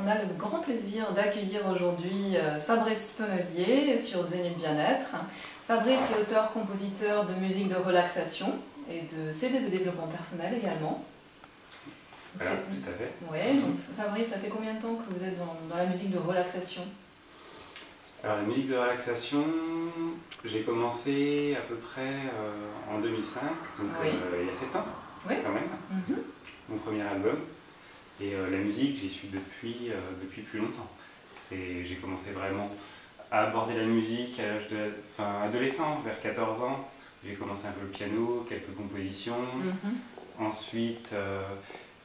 on a le grand plaisir d'accueillir aujourd'hui Fabrice Tonnelier sur Zénith Bien-être. Fabrice est auteur-compositeur de musique de relaxation et de CD de développement personnel également. Voilà, tout à fait. Oui, donc Fabrice, ça fait combien de temps que vous êtes dans la musique de relaxation? Alors la musique de relaxation, j'ai commencé à peu près en 2005, donc oui. Il y a 7 ans oui. quand même, mon premier album. Et la musique, j'y suis depuis plus longtemps. J'ai commencé vraiment à aborder la musique à l'âge adolescent, vers 14 ans. J'ai commencé un peu le piano, quelques compositions. Ensuite,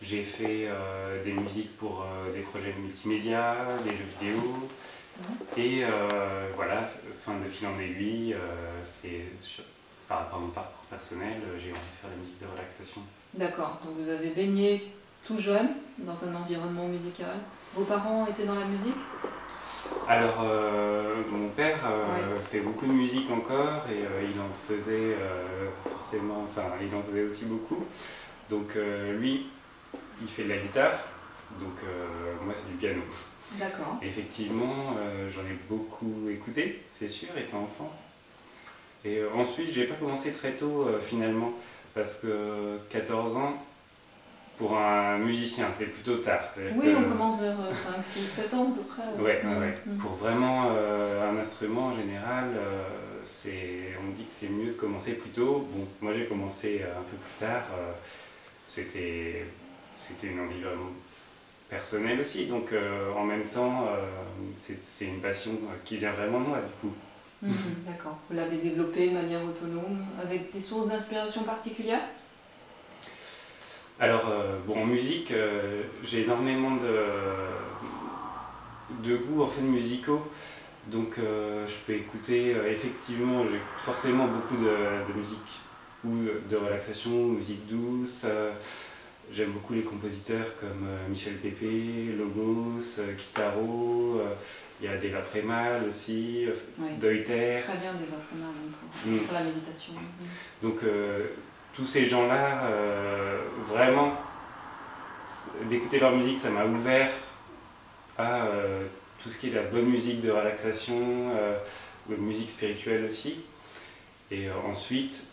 j'ai fait des musiques pour des projets multimédia, des jeux vidéo. Et voilà, de fil en aiguille, par rapport à mon parcours personnel, j'ai envie de faire la musique de relaxation. D'accord, donc vous avez baigné tout jeune dans un environnement musical. Vos parents étaient dans la musique? Alors, mon père fait beaucoup de musique encore et il en faisait forcément, il en faisait aussi beaucoup. Donc lui, il fait de la guitare, donc moi c'est du piano. D'accord. Effectivement, j'en ai beaucoup écouté, c'est sûr, étant enfant. Et ensuite, j'ai pas commencé très tôt finalement, parce que 14 ans, pour un musicien, c'est plutôt tard. Oui, on commence vers 5, 6, 7 ans à peu près. Ouais. Pour vraiment un instrument en général, on me dit que c'est mieux de commencer plus tôt. Bon, moi j'ai commencé un peu plus tard, c'était une envie vraiment personnelle aussi, donc en même temps, c'est une passion qui vient vraiment de moi du coup. D'accord. Vous l'avez développé de manière autonome, avec des sources d'inspiration particulières? Alors, en musique, j'ai énormément de goûts musicaux, donc je peux écouter, effectivement, j'écoute forcément beaucoup de musique, ou de relaxation, musique douce. J'aime beaucoup les compositeurs comme Michel Pépé, Logos, Kitaro, il y a Deva Premal aussi, Deuter. Très bien, Deva Premal, pour la méditation. Donc tous ces gens-là, vraiment, d'écouter leur musique, ça m'a ouvert à tout ce qui est la bonne musique de relaxation, de musique spirituelle aussi. Et ensuite,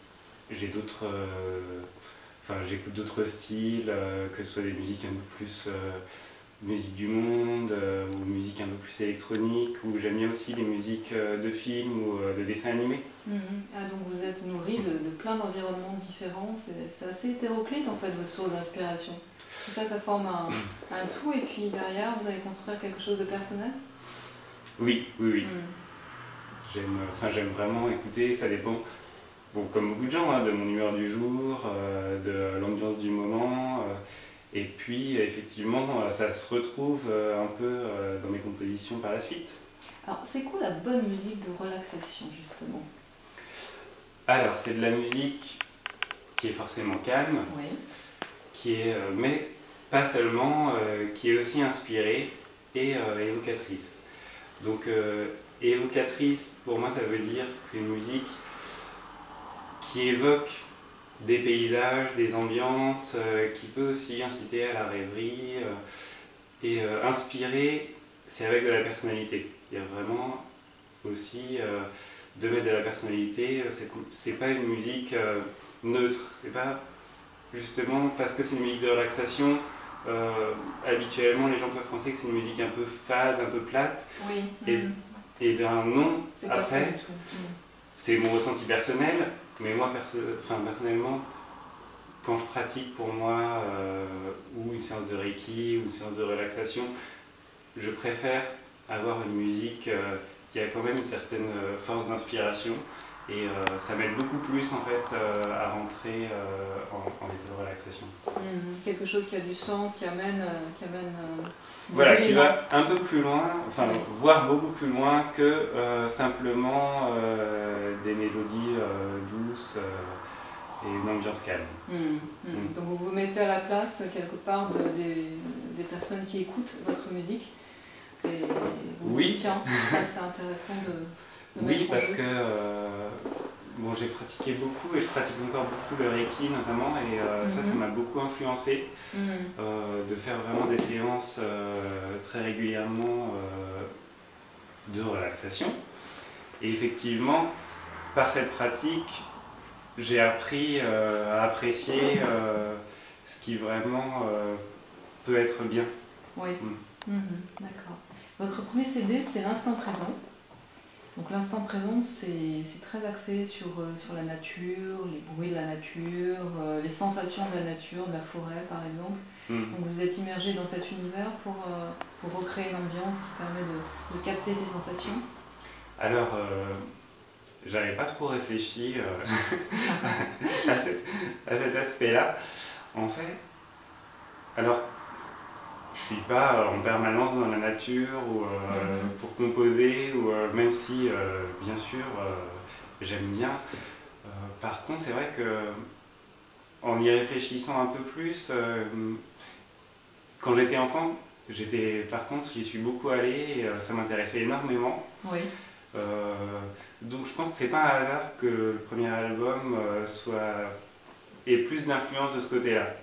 j'ai j'écoute d'autres styles, que ce soit des musiques un peu plus musique du monde, ou musique un peu plus électronique, ou j'aime bien aussi les musiques de films ou de dessins animés. Ah, donc vous êtes nourri de plein d'environnements différents, c'est assez hétéroclite en fait votre source d'inspiration. Tout ça, ça forme un tout, et puis derrière vous allez construire quelque chose de personnel? Oui. J'aime vraiment écouter, ça dépend. Bon, comme beaucoup de gens, de mon humeur du jour, de l'ambiance du moment, et puis effectivement ça se retrouve un peu dans mes compositions par la suite. Alors c'est quoi la bonne musique de relaxation justement? Alors c'est de la musique qui est forcément calme, mais pas seulement, qui est aussi inspirée et évocatrice. Donc évocatrice, pour moi ça veut dire que c'est une musique qui évoque des paysages, des ambiances, qui peut aussi inciter à la rêverie. Et inspirer, c'est avec de la personnalité. Il y a vraiment aussi de mettre de la personnalité. C'est pas une musique neutre. C'est pas justement parce que c'est une musique de relaxation. Habituellement, les gens peuvent penser que c'est une musique un peu fade, un peu plate. Et bien non. Après, c'est mon ressenti personnel. Mais moi, personnellement, quand je pratique pour moi ou une séance de Reiki ou une séance de relaxation, je préfère avoir une musique qui a quand même une certaine force d'inspiration, et ça m'aide beaucoup plus en fait à rentrer en état de relaxation. Quelque chose qui a du sens, qui amène voilà, qui va un peu plus loin, voire beaucoup plus loin que simplement des mélodies douces et une ambiance calme. Donc vous vous mettez à la place quelque part des personnes qui écoutent votre musique, et vous dites tiens, ça c'est intéressant de mettre en jeu. Parce que bon, j'ai pratiqué beaucoup et je pratique encore beaucoup le Reiki notamment et ça m'a beaucoup influencé de faire vraiment des séances très régulièrement de relaxation. Et effectivement, par cette pratique, j'ai appris à apprécier ce qui vraiment peut être bien. Oui, d'accord. Votre premier CD, c'est l'instant présent. Donc l'instant présent, c'est très axé sur la nature, les bruits de la nature, les sensations de la nature, de la forêt par exemple. Donc vous êtes immergé dans cet univers pour recréer une ambiance qui permet de capter ces sensations. Alors, j'avais pas trop réfléchi à cet aspect-là. En fait, alors, je suis pas en permanence dans la nature ou pour composer, ou même si, bien sûr, j'aime bien. Par contre, c'est vrai que en y réfléchissant un peu plus, quand j'étais enfant, par contre, j'y suis beaucoup allé et ça m'intéressait énormément. Oui. Donc je pense que c'est pas un hasard que le premier album ait plus d'influence de ce côté-là.